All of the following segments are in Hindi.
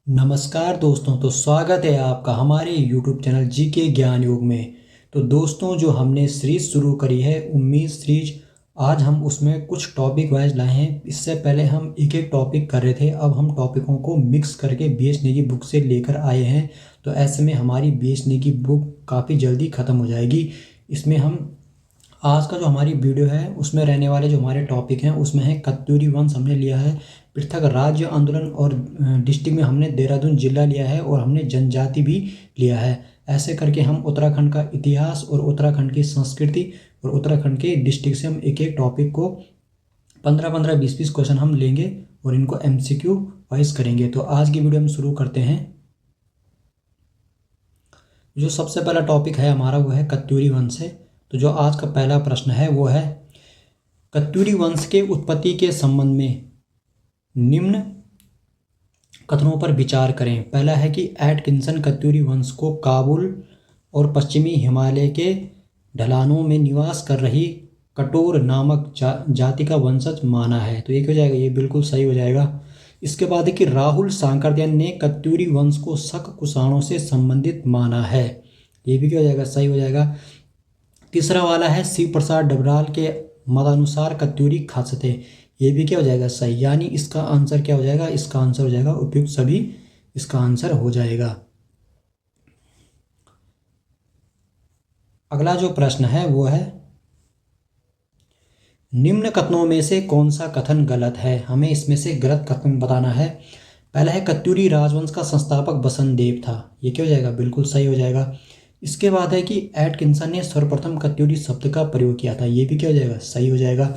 नमस्कार दोस्तों। तो स्वागत है आपका हमारे YouTube चैनल जीके ज्ञान योग में। तो दोस्तों, जो हमने सीरीज शुरू करी है उम्मीद सीरीज, आज हम उसमें कुछ टॉपिक वाइज लाए हैं। इससे पहले हम एक एक टॉपिक कर रहे थे, अब हम टॉपिकों को मिक्स करके BH नेगी बुक से लेकर आए हैं। तो ऐसे में हमारी BH नेगी बुक काफ़ी जल्दी ख़त्म हो जाएगी। इसमें हम आज का जो हमारी वीडियो है उसमें रहने वाले जो हमारे टॉपिक हैं उसमें है कत्यूरी वंश हमने लिया है, पृथक राज्य आंदोलन, और डिस्ट्रिक्ट में हमने देहरादून जिला लिया है, और हमने जनजाति भी लिया है। ऐसे करके हम उत्तराखंड का इतिहास और उत्तराखंड की संस्कृति और उत्तराखंड के डिस्ट्रिक्ट से हम एक एक टॉपिक को 15-15, 20-20 क्वेश्चन हम लेंगे और इनको MCQ वाइज करेंगे। तो आज की वीडियो हम शुरू करते हैं। जो सबसे पहला टॉपिक है हमारा वो है कत्यूरी वंश से। तो जो आज का पहला प्रश्न है वो है, कत्यूरी वंश के उत्पत्ति के संबंध में निम्न कथनों पर विचार करें। पहला है कि एटकिंसन कत्यूरी वंश को काबुल और पश्चिमी हिमालय के ढलानों में निवास कर रही कटोर नामक जाति का वंशज माना है। तो ये हो जाएगा, ये बिल्कुल सही हो जाएगा। इसके बाद है कि राहुल सांकरदयान ने कत्यूरी वंश को शक कुषाणों से संबंधित माना है। ये भी क्या हो जाएगा, सही हो जाएगा। तीसरा वाला है शिव प्रसाद डबराल के मतानुसार कत्यूरी खासते, ये भी क्या हो जाएगा, सही। यानी इसका आंसर क्या हो जाएगा, इसका आंसर हो जाएगा उपयुक्त सभी, इसका आंसर हो जाएगा। अगला जो प्रश्न है वो है, निम्न कथनों में से कौन सा कथन गलत है। हमें इसमें से गलत कथन बताना है। पहला है कत्यूरी राजवंश का संस्थापक बसंत देव था, ये क्या हो जाएगा, बिल्कुल सही हो जाएगा। इसके बाद है कि एटकिंसन ने सर्वप्रथम कत्यूरी शब्द का प्रयोग किया था, ये भी क्या हो जाएगा, सही हो जाएगा।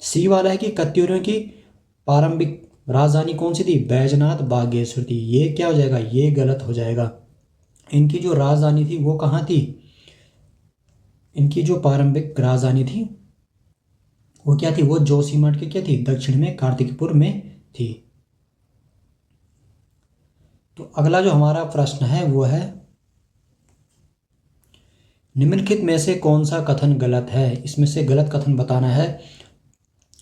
सी वाला है कि कत्यूरियों की प्रारंभिक राजधानी कौन सी थी, बैजनाथ बागेश्वर थी, ये क्या हो जाएगा, ये गलत हो जाएगा। इनकी जो राजधानी थी वो कहाँ थी, इनकी जो प्रारंभिक राजधानी थी वो क्या थी, वो जोशीमठ की क्या थी, दक्षिण में कार्तिकपुर में थी। तो अगला जो हमारा प्रश्न है वो है, निम्नलिखित में से कौन सा कथन गलत है। इसमें से गलत कथन बताना है।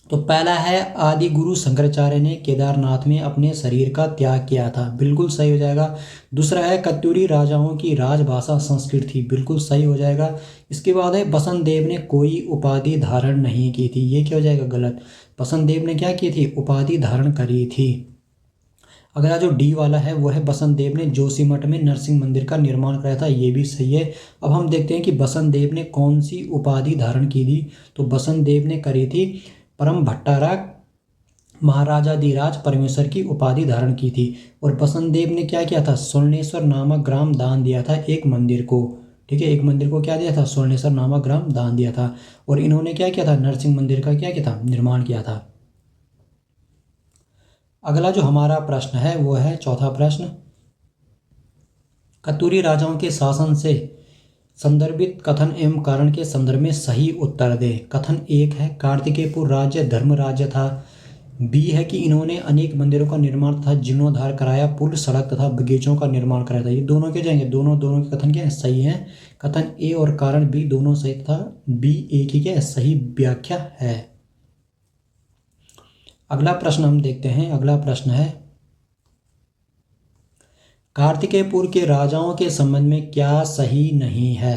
तो पहला है आदि गुरु शंकराचार्य ने केदारनाथ में अपने शरीर का त्याग किया था, बिल्कुल सही हो जाएगा। दूसरा है कत्यूरी राजाओं की राजभाषा संस्कृत थी, बिल्कुल सही हो जाएगा। इसके बाद है बसंत देव ने कोई उपाधि धारण नहीं की थी, ये क्या हो जाएगा, गलत। बसंत देव ने क्या की थी, उपाधि धारण करी थी। अगला जो डी वाला है वो है बसंत देव ने जोशीमठ में नरसिंह मंदिर का निर्माण कराया था, ये भी सही है। अब हम देखते हैं कि बसंत देव ने कौन सी उपाधि धारण की थी। तो बसंत देव ने करी थी परम भट्टारक महाराजाधिराज परमेश्वर की उपाधि धारण की थी। और बसंत देव ने क्या किया था, स्वर्णेश्वर नामक ग्राम दान दिया था एक मंदिर को, ठीक है, एक मंदिर को क्या दिया था, स्वर्णेश्वर नामक ग्राम दान दिया था। और इन्होंने क्या किया था, नरसिंह मंदिर का क्या किया था, निर्माण किया था। अगला जो हमारा प्रश्न है वो है चौथा प्रश्न, कत्यूरी राजाओं के शासन से संदर्भित कथन एवं कारण के संदर्भ में सही उत्तर दे। कथन एक है कार्तिकेयपुर राज्य धर्म राज्य था। बी है कि इन्होंने अनेक मंदिरों का निर्माण तथा जीर्णोद्धार कराया, पुल सड़क तथा बगीचों का निर्माण कराया था। ये दोनों के जाएंगे, दोनों के कथन क्या है, सही है। कथन ए और कारण बी दोनों सही था, बी ए की क्या है, सही व्याख्या है। अगला प्रश्न हम देखते हैं। अगला प्रश्न है, कार्तिकेयपुर के राजाओं के संबंध में क्या सही नहीं है।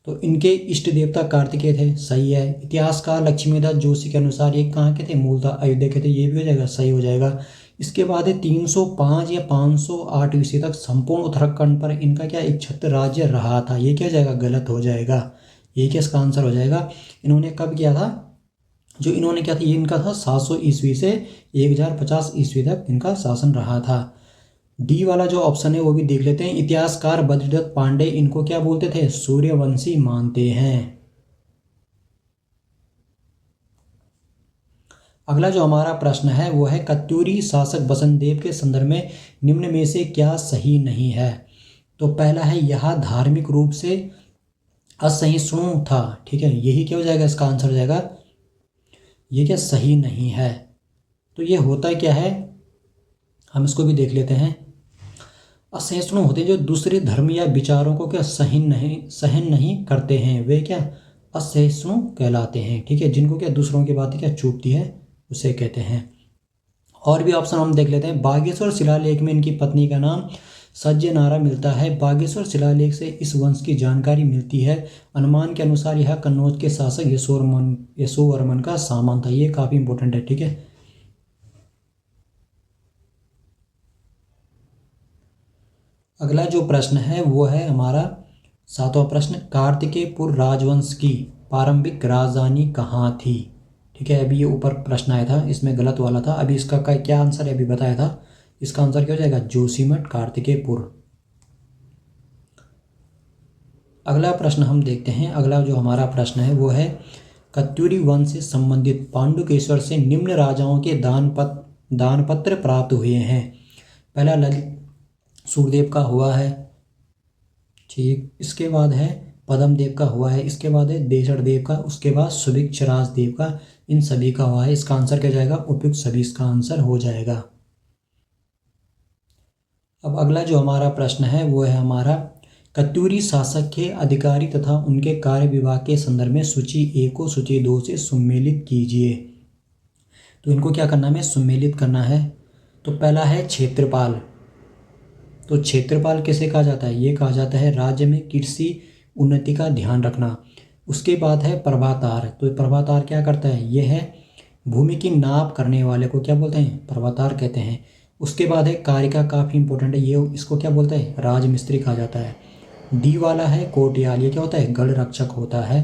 तो इनके इष्ट देवता कार्तिकेय थे, सही है। इतिहासकार लक्ष्मीदास जोशी के अनुसार ये कहाँ के थे, मूलतः अयोध्या के थे, ये भी हो जाएगा, सही हो जाएगा। इसके बाद है 305 या 508 ईस्वी तक संपूर्ण उत्तराखंड पर इनका क्या एक छत्र राज्य रहा था, ये क्या हो जाएगा, गलत हो जाएगा। ये क्या इसका आंसर हो जाएगा। इन्होंने कब किया था, जो इन्होंने क्या था, ये इनका था 700 ईस्वी से 1050 ईस्वी तक इनका शासन रहा था। डी वाला जो ऑप्शन है वो भी देख लेते हैं। इतिहासकार बद्रीदत्त पांडे इनको क्या बोलते थे, सूर्यवंशी मानते हैं। अगला जो हमारा प्रश्न है वो है कत्यूरी शासक बसंत देव के संदर्भ में निम्न में से क्या सही नहीं है। तो पहला है यह धार्मिक रूप से असहिष्णु था, ठीक है, यही क्या हो जाएगा, इसका आंसर हो जाएगा, ये क्या सही नहीं है। तो ये होता क्या है, हम इसको भी देख लेते हैं। असहिष्णु होते हैं जो दूसरे धर्म या विचारों को क्या सहन नहीं करते हैं, वे क्या असहिष्णु कहलाते हैं, ठीक है। जिनको क्या दूसरों की बातें क्या चुभती है उसे कहते हैं। और भी ऑप्शन हम देख लेते हैं। बागेश्वर शिलालेख में इनकी पत्नी का नाम सज्जनारा मिलता है। बागेश्वर शिलालेख से इस वंश की जानकारी मिलती है। अनुमान के अनुसार यह कन्नौज के शासक यशोवर्मन का सामान था। ये काफ़ी इंपॉर्टेंट है, ठीक है। अगला जो प्रश्न है वो है हमारा 7वां प्रश्न। कार्तिकेयपुर राजवंश की प्रारंभिक राजधानी कहाँ थी? ठीक है, अभी ये ऊपर प्रश्न आया था, इसमें गलत वाला था। अभी इसका क्या आंसर है अभी बताया था। इसका आंसर क्या हो जाएगा? जोशीमठ कार्तिकेयपुर। अगला प्रश्न हम देखते हैं। अगला जो हमारा प्रश्न है वो है कत्यूरी वंश से संबंधित पांडुकेश्वर से निम्न राजाओं के दानपत्र प्राप्त हुए हैं। पहला ललित सूर्यदेव का हुआ है, ठीक। इसके बाद है पद्मदेव का हुआ है, इसके बाद है देशड़ देव का, उसके बाद सुभिक्षराज देव का, इन सभी का हुआ है। इसका आंसर क्या जाएगा? उपयुक्त सभी इसका आंसर हो जाएगा। अब अगला जो हमारा प्रश्न है वो है हमारा कत्यूरी शासक के अधिकारी तथा उनके कार्य विभाग के संदर्भ में सूची 1 को सूची 2 से सुमेलित कीजिए। तो इनको क्या करना है? सुमेलित करना है। तो पहला है क्षेत्रपाल। तो क्षेत्रपाल किसे कहा जाता है? ये कहा जाता है राज्य में कृषि उन्नति का ध्यान रखना। उसके बाद है प्रभातार। तो प्रभातार क्या करता है? ये है भूमि की नाप करने वाले को क्या बोलते हैं? प्रभातार कहते हैं। उसके बाद है कारिका, काफ़ी इंपॉर्टेंट है ये, इसको क्या बोलते हैं? राजमिस्त्री कहा जाता है। डी वाला है कोटियाल, ये क्या होता है? गढ़ रक्षक होता है।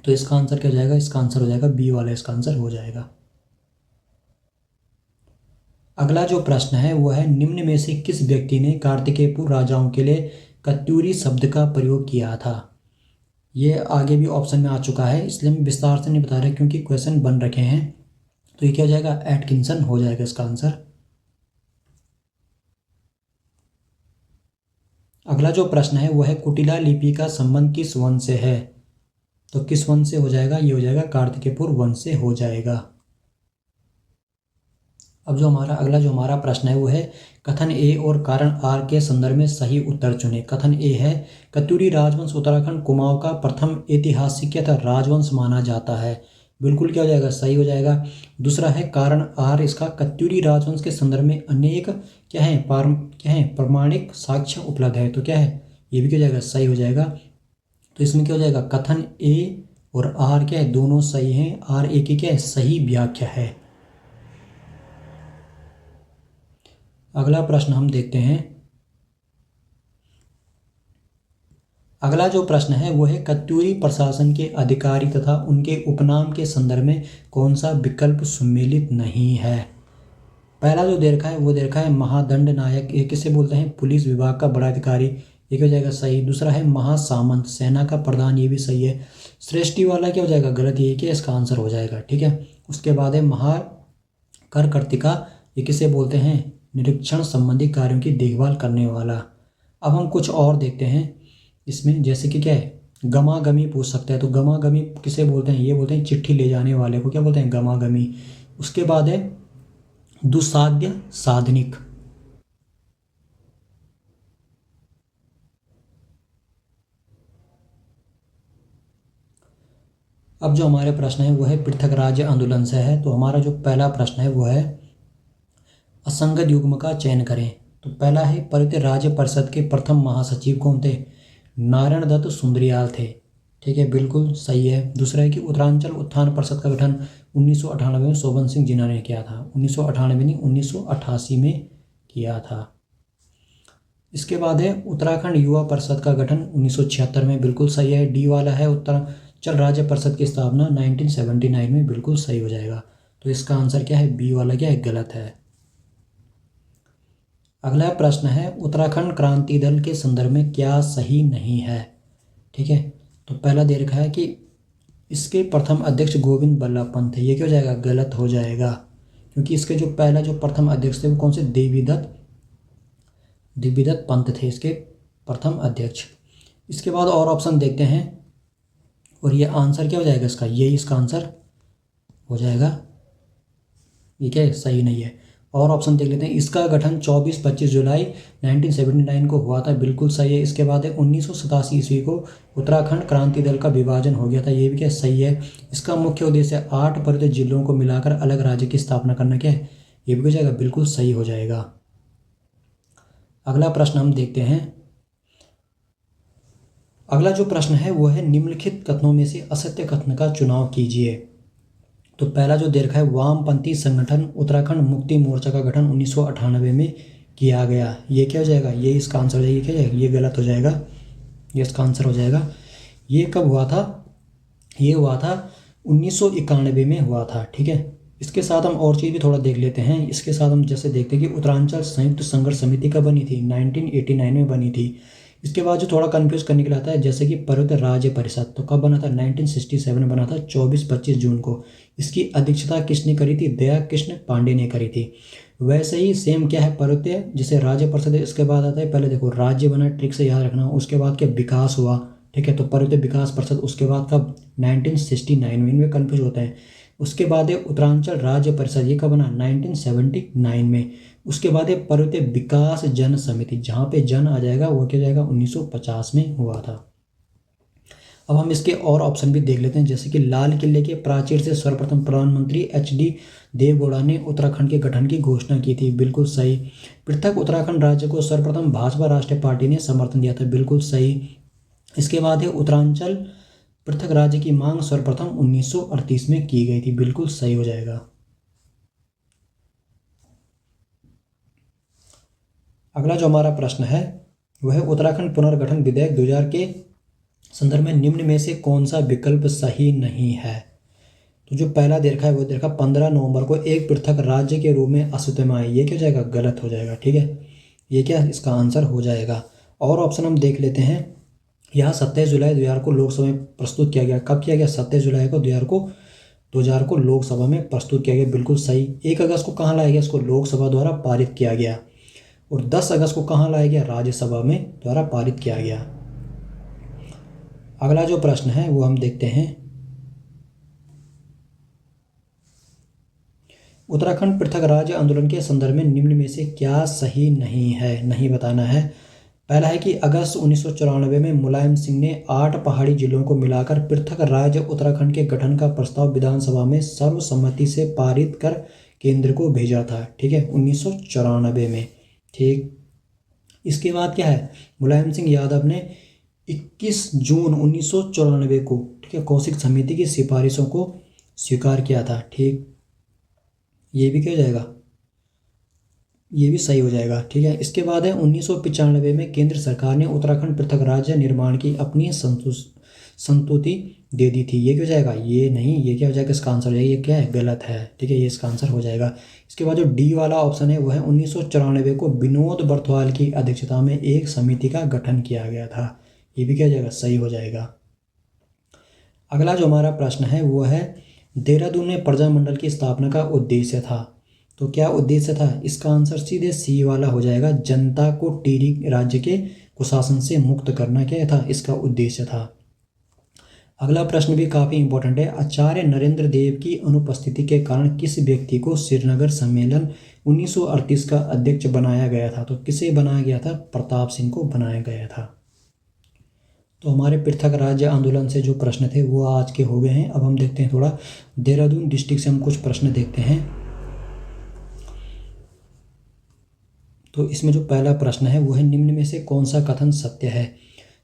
तो इसका आंसर क्या हो जाएगा? इसका आंसर हो जाएगा बी वाला, इसका आंसर हो जाएगा। अगला जो प्रश्न है वो है निम्न में से किस व्यक्ति ने कार्तिकेयपुर राजाओं के लिए कत्यूरी शब्द का प्रयोग किया था? ये आगे भी ऑप्शन में आ चुका है, इसलिए मैं विस्तार से नहीं बता रहा क्योंकि क्वेश्चन बन रखे हैं। तो ये क्या हो जाएगा? एटकिंसन हो जाएगा इसका आंसर। अगला जो प्रश्न है वो है कुटिला लिपि का संबंध किस वंश से है? तो किस वंश से हो जाएगा? ये हो जाएगा कार्तिकेयपुर वंश से हो जाएगा। अब जो हमारा अगला जो हमारा प्रश्न है वो है कथन ए और कारण आर के संदर्भ में सही उत्तर चुने। कथन ए है कत्यूरी राजवंश उत्तराखंड कुमाऊं का प्रथम ऐतिहासिक राजवंश माना जाता है। बिल्कुल क्या हो जाएगा? सही हो जाएगा। दूसरा है कारण आर, इसका कत्यूरी राजवंश के संदर्भ में अनेक क्या है प्रमाणिक साक्ष्य उपलब्ध है। तो क्या है? ये भी क्या हो जाएगा? सही हो जाएगा। तो इसमें क्या हो जाएगा? कथन ए और आर क्या है? दोनों सही हैं। आर ए की क्या है? सही व्याख्या है। अगला प्रश्न हम देखते हैं। अगला जो प्रश्न है वो है कत्यूरी प्रशासन के अधिकारी तथा उनके उपनाम के संदर्भ में कौन सा विकल्प सम्मिलित नहीं है? पहला जो दे रखा है वो दे रखा है महादंड नायक, ये किसे बोलते हैं? पुलिस विभाग का बड़ा अधिकारी, ये क्या हो जाएगा? सही। दूसरा है महासामंत, सेना का प्रधान, ये भी सही है। श्रेष्ठी वाला क्या हो जाएगा? गलत, ये क्या इसका आंसर हो जाएगा, ठीक है। उसके बाद है महाकरकर्तिका, ये किसे बोलते हैं? निरीक्षण संबंधी कार्यों की देखभाल करने वाला। अब हम कुछ और देखते हैं इसमें, जैसे कि क्या है? गमागमी पूछ सकता है। तो गमागमी किसे बोलते हैं? ये बोलते हैं चिट्ठी ले जाने वाले को क्या बोलते हैं? गमागमी। उसके बाद है दुस्साध्य साधनिक। अब जो हमारे प्रश्न है वो है पृथक राज्य आंदोलन से है। तो हमारा जो पहला प्रश्न है वो है असंगत युग्म का चयन करें। तो पहला है परित राज्य परिषद के प्रथम महासचिव कौन थे? नारायण दत्त सुंदरियाल थे, ठीक है, बिल्कुल सही है। दूसरा है कि उत्तरांचल उत्थान परिषद का गठन 1998 में शोभन सिंह जिन्ना ने किया था। 1998 नहीं, 1988 में किया था। इसके बाद है उत्तराखंड युवा परिषद का गठन 1976 में, बिल्कुल सही है। डी वाला है उत्तरांचल राज्य परिषद की स्थापना 1979 में, बिल्कुल सही हो जाएगा। तो इसका आंसर क्या है? बी वाला क्या है? गलत है। अगला प्रश्न है उत्तराखंड क्रांति दल के संदर्भ में क्या सही नहीं है? ठीक है, तो पहला दे रखा है कि इसके प्रथम अध्यक्ष गोविंद बल्लभ पंत थे, ये क्या हो जाएगा? गलत हो जाएगा, क्योंकि इसके जो पहला जो प्रथम अध्यक्ष थे वो कौन से? देवीदत्त पंत थे इसके प्रथम अध्यक्ष। इसके बाद और ऑप्शन देखते हैं और ये आंसर क्या हो जाएगा इसका? यही इसका आंसर हो जाएगा। ये क्या है? सही नहीं है। और ऑप्शन देख लेते हैं। इसका गठन 24-25 जुलाई 1979 को हुआ था, बिल्कुल सही है। इसके बाद है 1987 ईस्वी को उत्तराखंड क्रांति दल का विभाजन हो गया था, ये भी क्या सही है। इसका मुख्य उद्देश्य 8 परित जिलों को मिलाकर अलग राज्य की स्थापना करना क्या है? ये भी हो जाएगा, बिल्कुल सही हो जाएगा। अगला प्रश्न हम देखते हैं। अगला जो प्रश्न है वो है निम्नलिखित कथनों में से असत्य कथन का चुनाव कीजिए। तो पहला जो दे रखा है, वामपंथी संगठन उत्तराखंड मुक्ति मोर्चा का गठन 1998 में किया गया, ये क्या हो जाएगा, ये इसका आंसर हो जाएगा। ये क्या हो जाएगा, ये गलत हो जाएगा, ये इसका आंसर हो जाएगा। ये कब हुआ था, ये हुआ था 1991 में हुआ था। ठीक है, इसके साथ हम और चीज़ भी थोड़ा देख लेते हैं। इसके साथ हम जैसे देखते हैं कि उत्तरांचल संयुक्त संघर्ष समिति कब बनी थी, 1989 में बनी थी। इसके बाद जो थोड़ा कंफ्यूज करने के लिए आता है, जैसे कि पर्वतीय राज्य परिषद तो कब बना था, 1967 में बना था, 24-25 जून को। इसकी अध्यक्षता किसने करी थी, दया कृष्ण पांडे ने करी थी। वैसे ही सेम क्या है, पर्वतीय जैसे राज्य परिषद है, इसके बाद आता है, पहले देखो राज्य बना, ट्रिक से याद रखना, उसके बाद क्या विकास हुआ। ठीक है, तो पर्वतीय विकास परिषद उसके बाद कब, 1969 में, इनमें कन्फ्यूज होता है। उसके बाद है उत्तरांचल राज्य परिषद, ये कब बना, 1979 में। उसके बाद है पर्वतीय विकास जन समिति, जहाँ पे जन आ जाएगा वो क्या जाएगा, 1950 में हुआ था। अब हम इसके और ऑप्शन भी देख लेते हैं, जैसे कि लाल किले के प्राचीर से सर्वप्रथम प्रधानमंत्री एच.डी. देवगौड़ा ने उत्तराखंड के गठन की घोषणा की थी, बिल्कुल सही। पृथक उत्तराखंड राज्य को सर्वप्रथम भाजपा राष्ट्रीय पार्टी ने समर्थन दिया था, बिल्कुल सही। इसके बाद है उत्तरांचल पृथक राज्य की मांग सर्वप्रथम 1938 में की गई थी, बिल्कुल सही हो जाएगा। अगला जो हमारा प्रश्न है वह उत्तराखंड पुनर्गठन विधेयक 2000 के संदर्भ में निम्न में से कौन सा विकल्प सही नहीं है। तो जो पहला दे रखा है वो दे रखा 15 नवंबर को एक पृथक राज्य के रूप में अस्तित्व में आई, ये क्या हो जाएगा, गलत हो जाएगा। ठीक है, ये क्या इसका आंसर हो जाएगा। और ऑप्शन हम देख लेते हैं। यहाँ 27 जुलाई 2000 को लोकसभा में प्रस्तुत किया गया, कब किया गया, 27 जुलाई को 2000 को लोकसभा में प्रस्तुत किया गया, बिल्कुल सही। 1 अगस्त को कहाँ लाया गया, इसको लोकसभा द्वारा पारित किया गया। और 10 अगस्त को कहाँ लाया गया, राज्यसभा में द्वारा पारित किया गया। अगला जो प्रश्न है वो हम देखते हैं। उत्तराखंड पृथक राज्य आंदोलन के संदर्भ में निम्न में से क्या सही नहीं है, नहीं बताना है। पहला है कि अगस्त 1994 में मुलायम सिंह ने 8 पहाड़ी जिलों को मिलाकर पृथक राज्य उत्तराखंड के गठन का प्रस्ताव विधानसभा में सर्वसम्मति से पारित कर केंद्र को भेजा था। ठीक है, 1994 में। ठीक, इसके बाद क्या है, मुलायम सिंह यादव ने 21 जून 1994 को, ठीक है, कौशिक समिति की सिफारिशों को स्वीकार किया था। ठीक, ये भी क्या हो जाएगा, ये भी सही हो जाएगा। ठीक है, इसके बाद है 1995 में केंद्र सरकार ने उत्तराखंड पृथक राज्य निर्माण की अपनी संतुति दे दी थी, ये क्या हो जाएगा, ये नहीं, ये क्या हो जाएगा, इसका आंसर हो जाएगा, ये क्या है, गलत है। ठीक है, ये इसका आंसर हो जाएगा। इसके बाद जो डी वाला ऑप्शन है वो है 1994 को विनोद बर्थवाल की अध्यक्षता में एक समिति का गठन किया गया था, ये भी क्या हो जाएगा, सही हो जाएगा। अगला जो हमारा प्रश्न है वो है देहरादून में प्रजामंडल की स्थापना का उद्देश्य था, तो क्या उद्देश्य था, इसका आंसर सीधे सी वाला हो जाएगा, जनता को टिहरी राज्य के कुशासन से मुक्त करना क्या था, इसका उद्देश्य था। अगला प्रश्न भी काफ़ी इंपॉर्टेंट है। आचार्य नरेंद्र देव की अनुपस्थिति के कारण किस व्यक्ति को श्रीनगर सम्मेलन 1938 का अध्यक्ष बनाया गया था, तो किसे बनाया गया था, प्रताप सिंह को बनाया गया था। तो हमारे पृथक राज्य आंदोलन से जो प्रश्न थे वो आज के हो गए हैं। अब हम देखते हैं थोड़ा देहरादून डिस्ट्रिक्ट से हम कुछ प्रश्न देखते हैं। तो इसमें जो पहला प्रश्न है वो है निम्न में से कौन सा कथन सत्य है।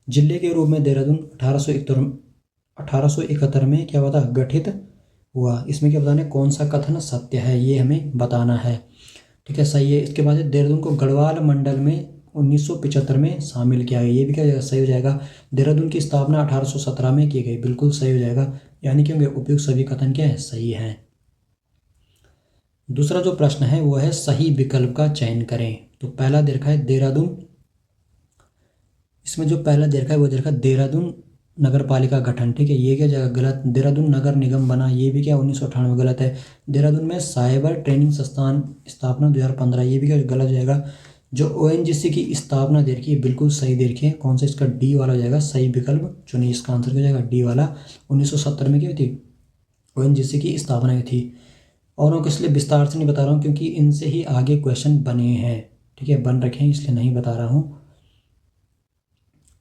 जिले के रूप में देहरादून 1871 में क्या हुआ था, गठित हुआ। इसमें क्या बताना है, कौन सा कथन सत्य है, ये हमें बताना है। ठीक है, सही है। इसके बाद देहरादून को गढ़वाल मंडल में 1975 में शामिल किया गया, ये भी क्या सही हो जाएगा। देहरादून की स्थापना 1817 में की गई, बिल्कुल सही हो जाएगा। यानी कि उपयुक्त सभी कथन क्या है, सही हैं। दूसरा जो प्रश्न है वो है सही विकल्प का चयन करें। तो पहला दे रखा है देहरादून, इसमें जो पहला दे रखा है वो दे रखा है देहरादून नगर पालिका गठन। ठीक है, ये क्या जगह गलत। देहरादून नगर निगम बना, ये भी क्या 1998 गलत है। देहरादून में साइबर ट्रेनिंग संस्थान स्थापना 2015, ये भी क्या गलत हो जाएगा। जो ONGC की स्थापना दे रखी है बिल्कुल सही दे रखी है, कौन सा, इसका डी वाला हो जाएगा। सही विकल्प चुनिए, इसका आंसर क्या हो जाएगा, डी वाला। 1970 में क्या हुई थी, ONGC की स्थापना हुई थी। और इसलिए विस्तार से नहीं बता रहा हूँ क्योंकि इनसे ही आगे क्वेश्चन बने हैं। ठीक है, बन रखे हैं, इसलिए नहीं बता रहा हूँ।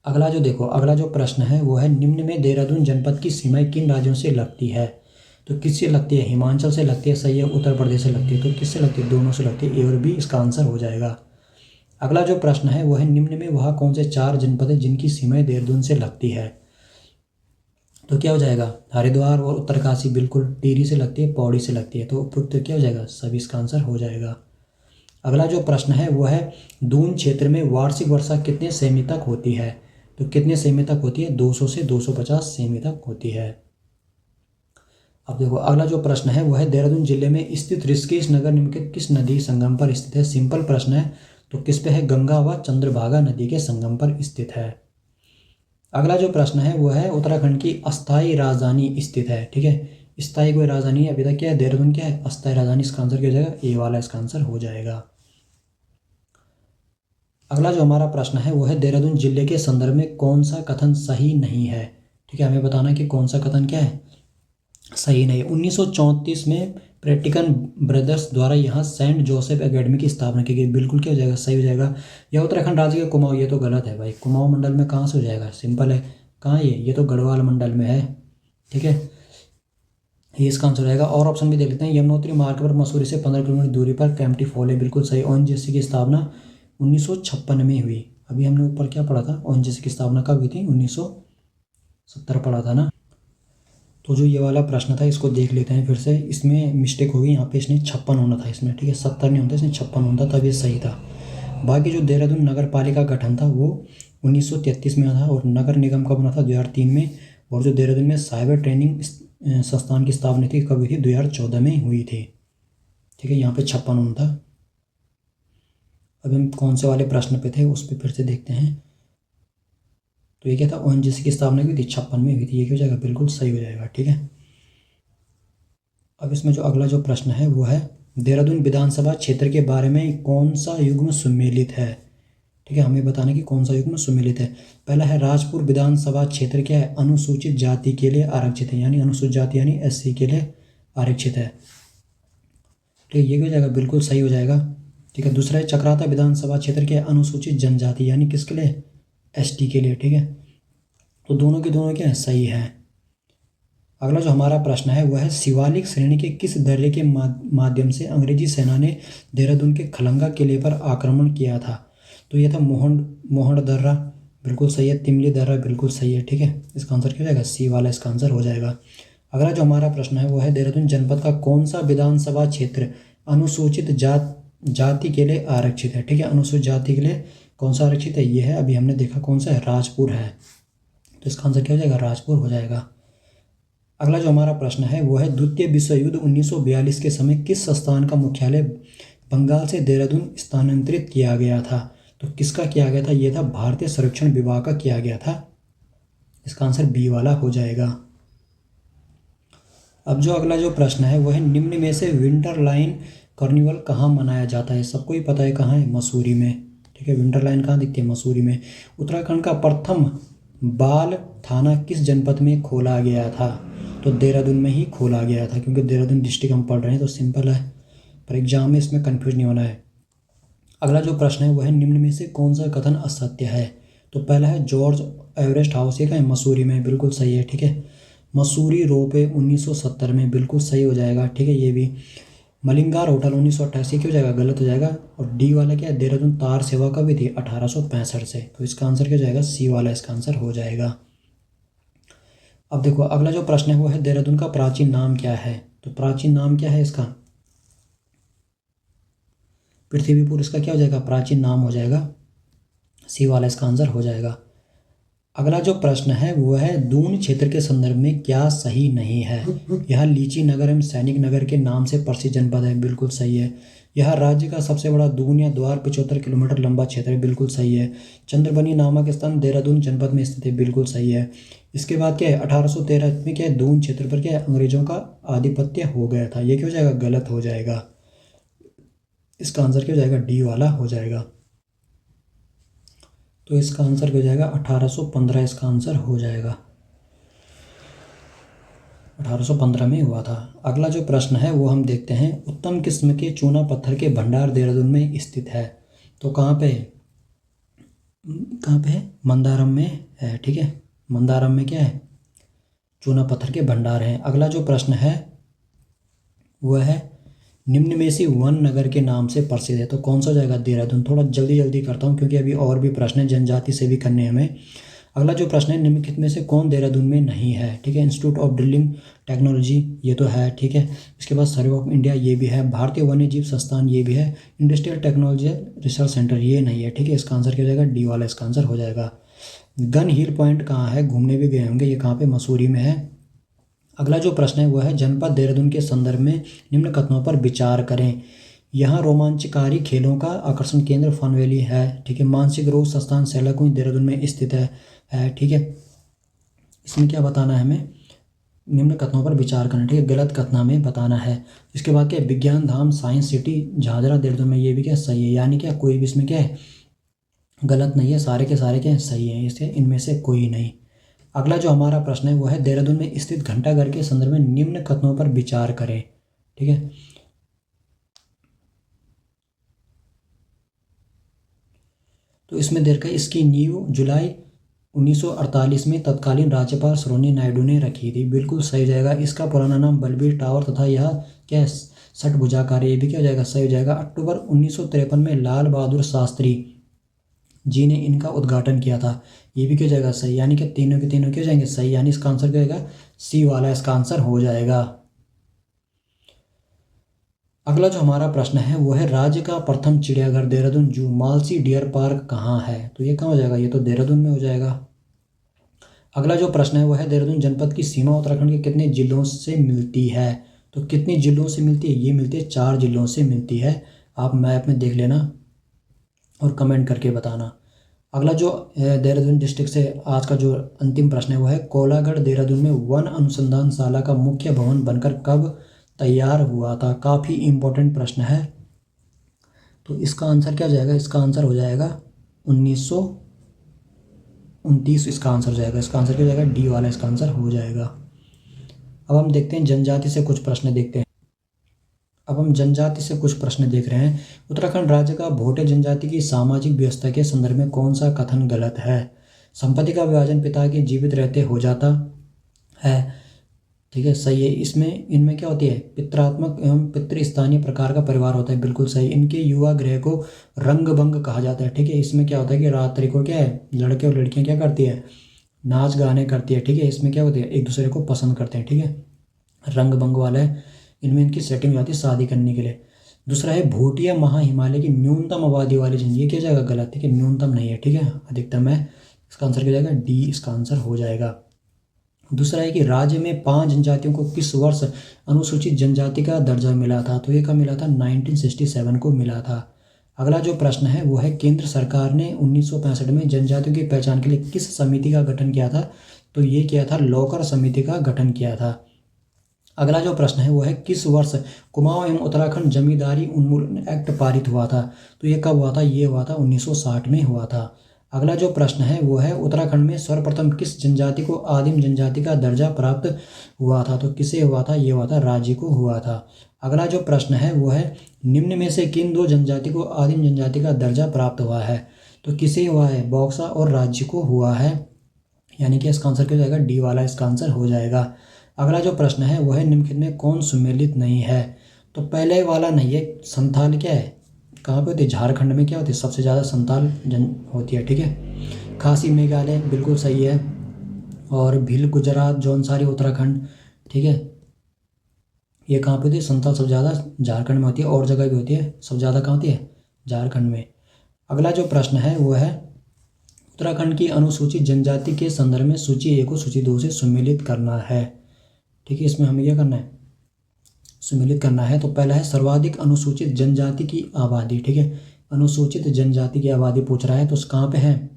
अगला जो देखो, अगला जो प्रश्न है वो है निम्न में देहरादून जनपद की सीमाएं किन राज्यों से लगती है। तो किससे लगती है? हिमाचल से लगती है, सही है। उत्तर प्रदेश से लगती है, तो किससे लगती है? दोनों से लगती है, ए और बी इसका आंसर हो जाएगा। अगला जो प्रश्न है वो है निम्न में वह कौन से 4 जनपद है जिनकी सीमाएं देहरादून से लगती है? तो क्या हो जाएगा? हरिद्वार और उत्तरकाशी बिल्कुल टिहरी से लगती है, पौड़ी से लगती है, तो उत्तर क्या हो जाएगा? सभी इसका आंसर हो जाएगा। अगला जो प्रश्न है वो है दून क्षेत्र में वार्षिक वर्षा कितने सेमी तक होती है? तो कितने सेमी तक होती है? 200 से 250 सेमी तक होती है। अब देखो अगला जो प्रश्न है वो है देहरादून जिले में स्थित ऋषिकेश नगर निम्नलिखित किस नदी संगम पर स्थित है? सिंपल प्रश्न है, तो किस पे है? गंगा व चंद्रभागा नदी के संगम पर स्थित है। अगला जो प्रश्न है वो है उत्तराखंड की अस्थायी राजधानी स्थित है, ठीक है। स्थायी कोई राजधानी अभी तक क्या है? देहरादून क्या है? अस्थायी राजधानी। इसका आंसर क्या हो जाएगा? ए वाला इसका आंसर हो जाएगा। अगला जो हमारा प्रश्न है वो है देहरादून जिले के संदर्भ में कौन सा कथन सही नहीं है? ठीक है, हमें बताना कि कौन सा कथन क्या है? सही नहीं। 1934 में प्रेटिकन ब्रदर्स द्वारा यहाँ सेंट जोसेफ एकेडमी की स्थापना की गई, बिल्कुल क्या हो जाएगा? सही हो जाएगा। यह उत्तराखंड राज्य के कुमाऊं, ये तो गलत है भाई। कुमाऊं मंडल में कहाँ से हो जाएगा? सिंपल है, कहाँ ये तो गढ़वाल मंडल में है, ठीक है, ये इसका आंसर हो जाएगा। और ऑप्शन भी देख लेते हैं। यमुनोत्री मार्ग पर मसूरी से 15 किलोमीटर दूरी पर कैंपटी फॉल है, बिल्कुल सही। ओएनजीसी की स्थापना 1956 में हुई। अभी हमने ऊपर क्या पढ़ा था? ओएनजीसी की स्थापना कब हुई थी? 1970 पढ़ा था ना। तो जो ये वाला प्रश्न था इसको देख लेते हैं फिर से। इसमें मिस्टेक होगी, यहाँ पे इसने 56 होना था इसमें, ठीक है, 70 नहीं होता, इसने 56 होना था, तब ये सही था। बाकी जो देहरादून नगर पालिका गठन था वो 1933 में था, और नगर निगम का बना था 2003 में। और जो देहरादून में साइबर ट्रेनिंग संस्थान की स्थापना थी कब हुई थी? 2014 में हुई थी, ठीक है। यहाँ पे 56 होना था। अब हम कौन से वाले प्रश्न पे थे उस पर फिर से देखते हैं। तो ये क्या था? ओएनजीसी की स्थापना हुई थी 56 में हुई थी, ये क्या हो जाएगा? बिल्कुल सही हो जाएगा, ठीक है। अब इसमें जो अगला जो प्रश्न है वो है देहरादून विधानसभा क्षेत्र के बारे में कौन सा युग्म सुमेलित है? ठीक है, हमें बताना कि कौन सा युग्म सुमेलित है। पहला है राजपुर विधानसभा क्षेत्र क्या है? अनुसूचित जाति के लिए आरक्षित है, यानी अनुसूचित जाति यानी एससी के लिए आरक्षित है, ठीक है, ये हो जाएगा? बिल्कुल सही हो जाएगा, ठीक है। दूसरा है चक्राता विधानसभा क्षेत्र के अनुसूचित जनजाति यानी किसके लिए? एसटी के लिए, ठीक है। तो दोनों के दोनों क्या है? सही है। अगला जो हमारा प्रश्न है वह है शिवालिक श्रेणी के किस दर्रे के माध्यम से अंग्रेजी सेना ने देहरादून के खलंगा किले पर आक्रमण किया था? तो यह था मोहन दर्रा, बिल्कुल सही है। तिमली दर्रा, बिल्कुल सही है, ठीक है। इसका आंसर क्या हो जाएगा? सी वाला इसका आंसर हो जाएगा। अगला जो हमारा प्रश्न है वो है देहरादून जनपद का कौन सा विधानसभा क्षेत्र अनुसूचित जाति के लिए आरक्षित है? ठीक है, अनुसूचित जाति के लिए कौन सा आरक्षित है? ये है, अभी हमने देखा कौन सा है? राजपुर है, तो इसका आंसर क्या हो जाएगा? राजपुर हो जाएगा। अगला जो हमारा प्रश्न है वो है द्वितीय विश्व युद्ध 1942 के समय किस संस्थान का मुख्यालय बंगाल से देहरादून स्थानांतरित किया गया था? तो किसका किया गया था? ये था भारतीय संरक्षण विभाग का किया गया था, इसका आंसर बी वाला हो जाएगा। अब जो अगला जो प्रश्न है वो है निम्न में से विंटर लाइन कार्निवल कहाँ मनाया जाता है? सबको ही पता है कहाँ है? मसूरी में, ठीक है। विंटर लाइन कहाँ दिखती है? मसूरी में। उत्तराखंड का प्रथम बाल थाना किस जनपद में खोला गया था? तो देहरादून में ही खोला गया था, क्योंकि देहरादून डिस्ट्रिक्ट हम पढ़ रहे हैं तो सिंपल है, पर एग्जाम में इसमें कन्फ्यूज नहीं होना है। अगला जो प्रश्न है वह है निम्न में से कौन सा कथन असत्य है? तो पहला है जॉर्ज एवरेस्ट हाउस, ये कहाँ है? मसूरी में, बिल्कुल सही है, ठीक है। मसूरी रोपवे 1970 में, बिल्कुल सही हो जाएगा, ठीक है। ये भी मलिंगार होटल 1988, क्यों हो जाएगा? गलत हो जाएगा। और डी वाला क्या है? देहरादून तार सेवा कभी थी? 1865 से, तो इसका आंसर क्या हो जाएगा? सी वाला इसका आंसर हो जाएगा। अब देखो अगला जो प्रश्न है वो है देहरादून का प्राचीन नाम क्या है? तो प्राचीन नाम क्या है इसका? पृथ्वीपुर इसका क्या हो जाएगा? प्राचीन नाम हो जाएगा, सी वाला इसका आंसर हो जाएगा। अगला जो प्रश्न है वो है दून क्षेत्र के संदर्भ में क्या सही नहीं है? यह लीची नगर एवं सैनिक नगर के नाम से प्रसिद्ध जनपद है, बिल्कुल सही है। यह राज्य का सबसे बड़ा दून या द्वार 75 किलोमीटर लंबा क्षेत्र है, बिल्कुल सही है। चंद्रबनी नामक स्थान देहरादून जनपद में स्थित है, बिल्कुल सही है। इसके बाद क्या है? 1813 में क्या है? दून क्षेत्र पर क्या है? अंग्रेजों का आधिपत्य हो गया था, ये क्या हो जाएगा? गलत हो जाएगा। इसका आंसर क्या हो जाएगा? डी वाला हो जाएगा। तो इसका आंसर हो जाएगा 1815, इसका आंसर हो जाएगा। 1815 में हुआ था। अगला जो प्रश्न है वो हम देखते हैं उत्तम किस्म के चूना पत्थर के भंडार देहरादून में स्थित है। तो कहाँ पे है? मंदारम में है, ठीक है। मंदारम में क्या है? चूना पत्थर के भंडार हैं। अगला जो प्रश्न है वह है निम्न में से वन नगर के नाम से प्रसिद्ध है। तो कौन सा हो जाएगा? देहरादून। थोड़ा जल्दी जल्दी करता हूँ क्योंकि अभी और भी प्रश्न हैं जनजाति से भी करने हैं हमें। अगला जो प्रश्न है, निम्नलिखित में से कौन देहरादून में नहीं है? ठीक है, इंस्टीट्यूट ऑफ ड्रिलिंग टेक्नोलॉजी ये तो है, ठीक है। इसके बाद सर्वे ऑफ इंडिया ये भी है, भारतीय वन्य जीव संस्थान ये भी है, इंडस्ट्रियल टेक्नोलॉजी रिसर्च सेंटर ये नहीं है, ठीक है। इसका आंसर क्या हो जाएगा? डी वाला इसका आंसर हो जाएगा। गन हिल पॉइंट कहाँ है? घूमने भी गए होंगे, ये कहाँ पे? मसूरी में है। अगला जो प्रश्न है वो है जनपद देहरादून के संदर्भ में निम्न कथनों पर विचार करें। यहाँ रोमांचकारी खेलों का आकर्षण केंद्र फन वैली है, ठीक है। मानसिक रोग संस्थान सैलाकुंज देहरादून में स्थित है, ठीक है। इसमें क्या बताना है हमें? निम्न कथनों पर विचार करना, ठीक है। गलत कथना में बताना है। इसके बाद क्या? विज्ञान धाम साइंस सिटी झाझरा देहरादून में, ये भी क्या? सही है। यानी क्या कोई भी इसमें क्या है? गलत नहीं है, सारे के सारे क्या सही हैं, इससे इनमें से कोई नहीं। अगला जो हमारा प्रश्न है वो है देहरादून में स्थित घंटाघर के संदर्भ में निम्न कथनों पर विचार करें, ठीक है। तो इसमें देर का इसकी नींव जुलाई 1948 में तत्कालीन राज्यपाल सरोजिनी नायडू ने रखी थी, बिल्कुल सही जाएगा। इसका पुराना नाम बलबीर टावर तथा यह क्या सठ भुजाकार, ये भी क्या हो जाएगा? सही हो जाएगा। अक्टूबर 1953 में लाल बहादुर शास्त्री जी ने इनका उद्घाटन किया था, ये भी क्या हो जाएगा? सही। यानी कि तीनों के तीनों क्या हो जाएंगे? सही। यानी इसका आंसर क्या होगा? सी वाला इसका आंसर हो जाएगा। अगला जो हमारा प्रश्न है वो है राज्य का प्रथम चिड़ियाघर देहरादून जू मालसी डियर पार्क कहाँ है? तो ये कहाँ हो जाएगा? ये तो देहरादून में हो जाएगा। अगला जो प्रश्न है वो है देहरादून जनपद की सीमा उत्तराखंड के कितने जिलों से मिलती है? तो कितनी जिलों से मिलती है? ये मिलती है 4 जिलों से मिलती है। आप मैप में देख लेना और कमेंट करके बताना। अगला जो देहरादून डिस्ट्रिक्ट से आज का जो अंतिम प्रश्न है वो है कोलागढ़ देहरादून में वन अनुसंधानशाला का मुख्य भवन बनकर कब तैयार हुआ था? काफ़ी इम्पोर्टेंट प्रश्न है। तो इसका आंसर क्या हो जाएगा? इसका आंसर हो जाएगा 1929 इसका आंसर हो जाएगा। इसका आंसर क्या हो जाएगा? डी वाला इसका आंसर हो जाएगा। अब हम देखते हैं जनजाति से कुछ प्रश्न देखते हैं। अब हम जनजाति से कुछ प्रश्न देख रहे हैं। उत्तराखंड राज्य का भोटे जनजाति की सामाजिक व्यवस्था के संदर्भ में कौन सा कथन गलत है? संपत्ति का विभाजन पिता के जीवित रहते हो जाता है, ठीक है, सही है। इसमें इनमें क्या होती है? पितरात्मक एवं पितृस्थानीय प्रकार का परिवार होता है, बिल्कुल सही। इनके युवा गृह को रंगभंग कहा जाता है, ठीक है। इसमें क्या होता है कि रात्रि को क्या है लड़के और लड़कियां क्या करती है? नाच गाने करती है, ठीक है। इसमें क्या होती है? एक दूसरे को पसंद करते हैं, ठीक है। रंगभंग वाले इनमें इनकी सेटिंग हो जाती है शादी करने के लिए। दूसरा है भूटिया महा हिमालय की न्यूनतम आबादी वाली जनजाति, ये क्या जाएगा? गलत, ठीक है। न्यूनतम नहीं है, ठीक है, अधिकतम है। इसका आंसर क्या जाएगा? डी इसका आंसर हो जाएगा। दूसरा है कि राज्य में 5 जनजातियों को किस वर्ष अनुसूचित जनजाति का दर्जा मिला था? तो ये कब मिला था? 1967 को मिला था। अगला जो प्रश्न है वो है केंद्र सरकार ने 1965 में जनजातियों की पहचान के लिए किस समिति का गठन किया था? तो ये किया था लोकर समिति का गठन किया था। अगला जो प्रश्न है वो है किस वर्ष कुमाऊं एवं उत्तराखंड जमींदारी उन्मूलन एक्ट पारित हुआ था? तो ये कब हुआ था? ये हुआ था 1960 में हुआ था। अगला जो प्रश्न है वो है उत्तराखंड में सर्वप्रथम किस जनजाति को आदिम जनजाति का दर्जा प्राप्त हुआ था? तो किसे हुआ था? ये हुआ था राज्य को हुआ था। अगला जो प्रश्न है वो है निम्न में से किन 2 जनजाति को आदिम जनजाति का दर्जा प्राप्त हुआ है? तो किसे हुआ है? बॉक्सा और राज्य को हुआ है। यानी कि इसका आंसर क्या हो जाएगा? डी वाला इसका आंसर हो जाएगा। अगला जो प्रश्न है वो है निम्नलिखित में कौन सुमेलित नहीं है? तो पहले वाला नहीं है। संथाल क्या है? कहाँ पे होती है? झारखंड में क्या होती है? सबसे ज़्यादा संथाल जन होती है, ठीक है। खासी मेघालय बिल्कुल सही है। और भील गुजरात जौनसारी उत्तराखंड, ठीक है। ये कहाँ पे होती है? संथाल सबसे ज़्यादा झारखंड में होती है, और जगह भी होती है, सबसे ज़्यादा कहाँ होती है? झारखंड में। अगला जो प्रश्न है वो है उत्तराखंड की अनुसूचित जनजाति के संदर्भ में सूची 1 को सूची 2 से सुमेलित करना है, ठीक है। इसमें हमें क्या करना है? सुमेलित करना है। तो पहला है सर्वाधिक अनुसूचित जनजाति की आबादी, ठीक है। अनुसूचित जनजाति की आबादी पूछ रहा है, तो कहाँ पे है?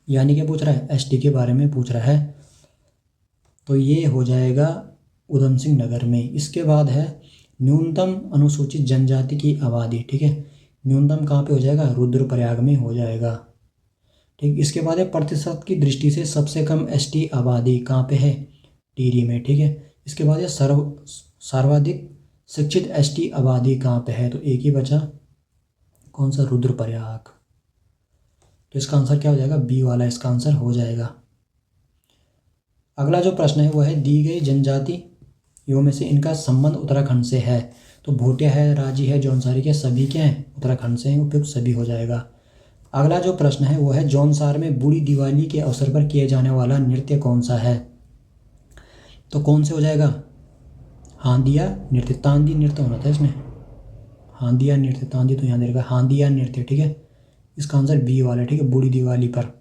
यानी क्या पूछ रहा है? एसटी के बारे में पूछ रहा है। तो ये हो जाएगा उधम सिंह नगर में। इसके बाद है न्यूनतम अनुसूचित जनजाति की आबादी, ठीक है। न्यूनतम कहाँ पे हो जाएगा? रुद्रप्रयाग में हो जाएगा, ठीक। इसके बाद है प्रतिशत की दृष्टि से सबसे कम एसटी आबादी कहाँ पे है? टिहरी में, ठीक है। इसके बाद है सर्वाधिक शिक्षित एसटी आबादी कहाँ पे है? तो एक ही बचा, कौन सा? रुद्रप्रयाग। तो इसका आंसर क्या हो जाएगा? बी वाला इसका आंसर हो जाएगा। अगला जो प्रश्न है वो है दी गई जनजाति यो में से इनका संबंध उत्तराखंड से है। तो भोटिया है, राजी है, जौनसारी के सभी क्या हैं, उत्तराखंड से हैं, उपयुक्त सभी हो जाएगा। अगला जो प्रश्न है वो है जौनसार में बूढ़ी दिवाली के अवसर पर किए जाने वाला नृत्य कौन सा है। तो कौन से हो जाएगा, हांदिया नृत्य, तांदी नृत्य होना था इसमें, हांदिया नृत्य, तांदी तो यहाँ देगा, हांदिया नृत्य, ठीक है। इसका आंसर बी वाला, ठीक है, बूढ़ी दिवाली पर।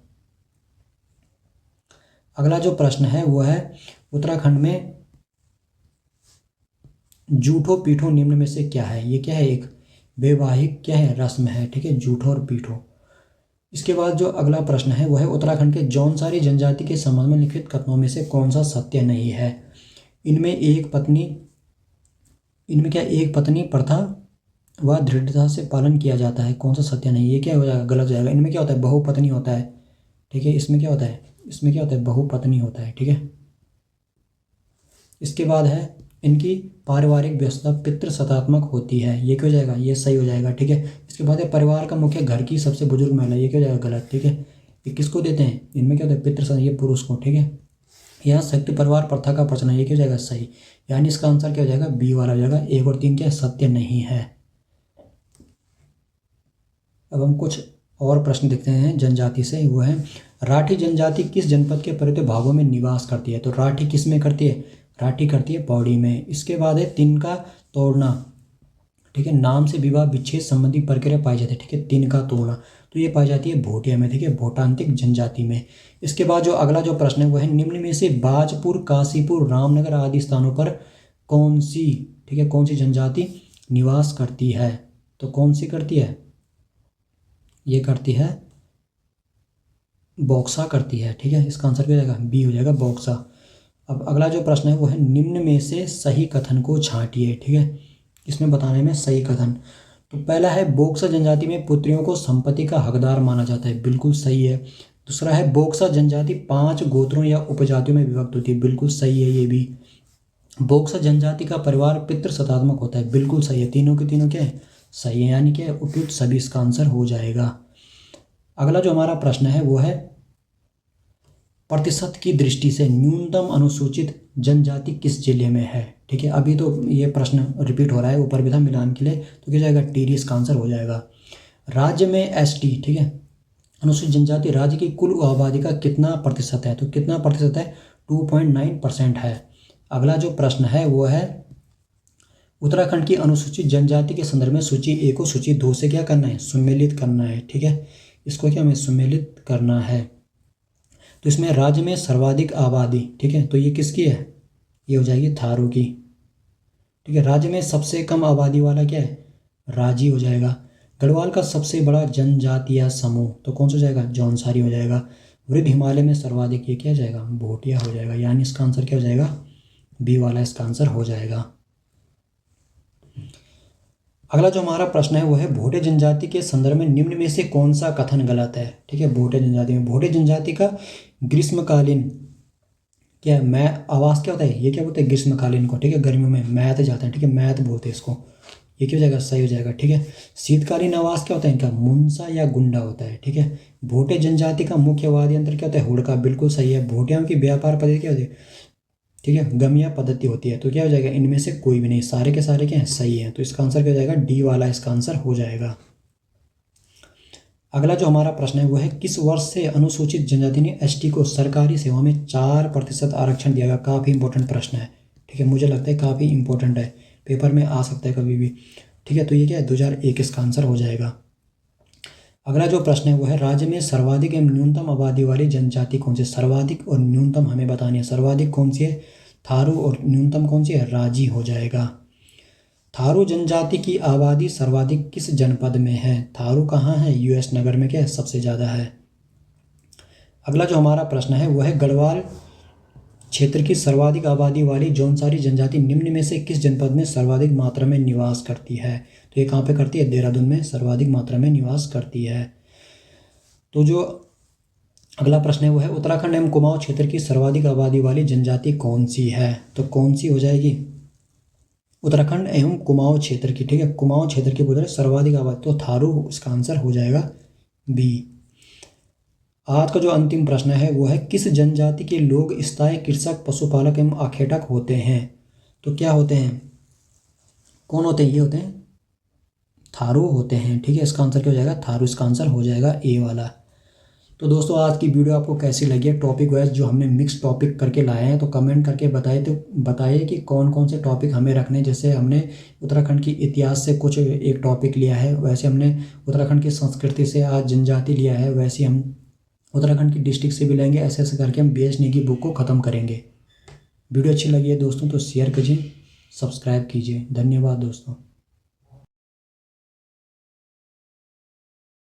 अगला जो प्रश्न है वो है उत्तराखंड में जूठो पीठो निम्न में से क्या है। ये क्या है, एक वैवाहिक क्या है, रस्म है, ठीक है, जूठो और पीठो। इसके बाद जो अगला प्रश्न है वो है उत्तराखंड के जौनसारी जनजाति के संबंध में लिखित कथनों में से कौन सा सत्य नहीं है। इनमें एक पत्नी प्रथा व दृढ़ता से पालन किया जाता है, कौन सा सत्य नहीं, ये क्या हो जाएगा, गलत हो जाएगा। इनमें क्या होता है, बहुपत्नी होता है, ठीक है। इसमें क्या होता है, बहुपत्नी होता है, ठीक है। इसके बाद है इनकी पारिवारिक व्यवस्था पितृसत्तात्मक होती है, ये क्या हो जाएगा, ये सही हो जाएगा, ठीक है। इसके बाद है परिवार का मुख्य घर की सबसे बुजुर्ग महिला, ये क्या हो जाएगा, गलत, ठीक है। ये किसको देते हैं, इनमें क्या होता है, पितृ, ये पुरुष को, ठीक है। यहाँ संयुक्त परिवार प्रथा का प्रचलन, ये क्या हो जाएगा, सही। यानी इसका आंसर क्या हो जाएगा, बी वाला हो जाएगा। 1 और 3 क्या सत्य नहीं है। अब हम कुछ और प्रश्न देखते हैं जनजाति से, वो है राठी जनजाति किस जनपद के पर्वतीय भागों में निवास करती है। तो राठी किस में करती है, राठी करती है पौड़ी में। इसके बाद है तिनका तोड़ना, ठीक है, नाम से विवाह विच्छेद संबंधी प्रक्रिया पाई जाती है, ठीक है, तिनका तोड़ना, तो ये पाई जाती है भोटिया में, ठीक है, भोटांतिक जनजाति में। इसके बाद जो अगला जो प्रश्न है वो है निम्न में से बाजपुर, काशीपुर, रामनगर आदि स्थानों पर कौन सी, ठीक है, कौन सी जनजाति निवास करती है। तो कौन सी करती है, ये करती है बॉक्सा करती है, ठीक है। इसका आंसर क्या हो जाएगा, बी हो जाएगा, बॉक्सा। अब अगला जो प्रश्न है वो है निम्न में से सही कथन को छांटिए, ठीक है, इसमें बताने में सही कथन। तो पहला है बोक्सा जनजाति में पुत्रियों को संपत्ति का हकदार माना जाता है, बिल्कुल सही है। दूसरा है बोक्सा जनजाति 5 गोत्रों या उपजातियों में विभक्त होती है, बिल्कुल सही है ये भी। बोक्सा जनजाति का परिवार पितृसत्तात्मक होता है, बिल्कुल सही है। तीनों के तीनों क्या है, सही है, यानी क्या है, उपयुक्त सभी इसका आंसर हो जाएगा। अगला जो हमारा प्रश्न है वो है प्रतिशत की दृष्टि से न्यूनतम अनुसूचित जनजाति किस जिले में है, ठीक है। अभी तो ये प्रश्न रिपीट हो रहा है, ऊपर भी था मिलान के लिए, तो क्या जाएगा, टीडी इसका आंसर हो जाएगा। राज्य में एसटी, ठीक है, अनुसूचित जनजाति राज्य की कुल आबादी का कितना प्रतिशत है। तो कितना प्रतिशत है, 2.9% है। अगला जो प्रश्न है वो है उत्तराखंड की अनुसूचित जनजाति के संदर्भ में सूची 1 को सूची 2 से क्या करना है, सम्मिलित करना है, ठीक है। इसको क्या हमें सम्मिलित करना है। तो इसमें राज्य में सर्वाधिक आबादी, ठीक है, तो ये किसकी है, ये हो जाएगी थारू की, ठीक है। राज्य में सबसे कम आबादी वाला क्या है, राजी हो जाएगा। गढ़वाल का सबसे बड़ा जनजातीय समूह, तो कौन सा हो जाएगा, जौनसारी हो जाएगा। वृद्ध हिमालय में सर्वाधिक, ये क्या हो जाएगा, भोटिया हो जाएगा, यानी इसका आंसर क्या हो जाएगा, बी वाला इसका आंसर हो जाएगा। अगला जो हमारा प्रश्न है वो है भोटे जनजाति के संदर्भ में निम्न में से कौन सा कथन गलत है, ठीक है। भोटे जनजाति में, भोटे जनजाति का ग्रीष्मकालीन क्या मैं आवास क्या होता है, ये क्या बोलते हैं, ग्रीष्मकालीन को, ठीक है, गर्मियों में मैत जाते हैं, ठीक है, मैत बोलते हैं इसको, ये क्या हो जाएगा, सही हो जाएगा, ठीक है। शीतकालीन आवास क्या होता है इनका, मुंसा या गुंडा होता है, ठीक है। भोटे जनजाति का मुख्य वाद्य यंत्र क्या होता है, हुड़का, बिल्कुल सही है। भोटियों की व्यापार पद्धति क्या होती है, ठीक है, गमिया पद्धति होती है। तो क्या हो जाएगा, इनमें से कोई भी नहीं, सारे के सारे क्या हैं, सही हैं। तो इसका आंसर क्या हो जाएगा, डी वाला इसका आंसर हो जाएगा। अगला जो हमारा प्रश्न है वो है किस वर्ष से अनुसूचित जनजाति ने एसटी को सरकारी सेवा में 4% आरक्षण दिया गया। काफ़ी इंपॉर्टेंट प्रश्न है, ठीक है, मुझे लगता है काफ़ी इंपॉर्टेंट है, पेपर में आ सकता है कभी भी, ठीक है। तो ये क्या है, 2001 इसका आंसर हो जाएगा। अगला जो प्रश्न है वो है राज्य में सर्वाधिक एवं न्यूनतम आबादी वाली जनजाति कौन सी। सर्वाधिक और न्यूनतम हमें बतानी है, सर्वाधिक कौन सी है, थारू, और न्यूनतम कौन सी है, राजी हो जाएगा। थारू जनजाति की आबादी सर्वाधिक किस जनपद में है। थारू कहाँ है, यूएस नगर में क्या है, सबसे ज़्यादा है। अगला जो हमारा प्रश्न है वो है गढ़वाल क्षेत्र की सर्वाधिक आबादी वाली जौनसारी जनजाति निम्न में से किस जनपद में सर्वाधिक मात्रा में निवास करती है। तो ये कहाँ पे करती है, देहरादून में सर्वाधिक मात्रा में निवास करती है। तो जो अगला प्रश्न है वो है उत्तराखंड एवं कुमाऊं क्षेत्र की सर्वाधिक आबादी वाली जनजाति कौन सी है। तो कौन सी हो जाएगी, उत्तराखंड एवं कुमाऊं क्षेत्र की, ठीक है, कुमाऊं क्षेत्र की बोल रहे सर्वाधिक आबादी, तो थारू इसका आंसर हो जाएगा बी। आज का जो अंतिम प्रश्न है वो है किस जनजाति के लोग स्थायी कृषक, पशुपालक एवं आखेटक होते हैं। तो क्या होते हैं, कौन होते हैं, ये होते हैं थारू होते हैं। ठीक है, इसका आंसर क्या हो जाएगा, थारू इसका आंसर हो जाएगा ए वाला। तो दोस्तों आज की वीडियो आपको कैसी लगी है, टॉपिक वाइज जो हमने मिक्स टॉपिक करके लाए हैं, तो कमेंट करके बताइए कि कौन कौन से टॉपिक हमें रखने। जैसे हमने उत्तराखंड की इतिहास से कुछ एक टॉपिक लिया है, वैसे हमने उत्तराखंड की संस्कृति से आज जनजाति लिया है, वैसे हम उत्तराखंड की डिस्ट्रिक्ट से भी लेंगे। ऐसे ऐसे करके हम BH नेगी बुक को ख़त्म करेंगे। वीडियो अच्छी लगी है दोस्तों तो शेयर कीजिए, सब्सक्राइब कीजिए। धन्यवाद दोस्तों।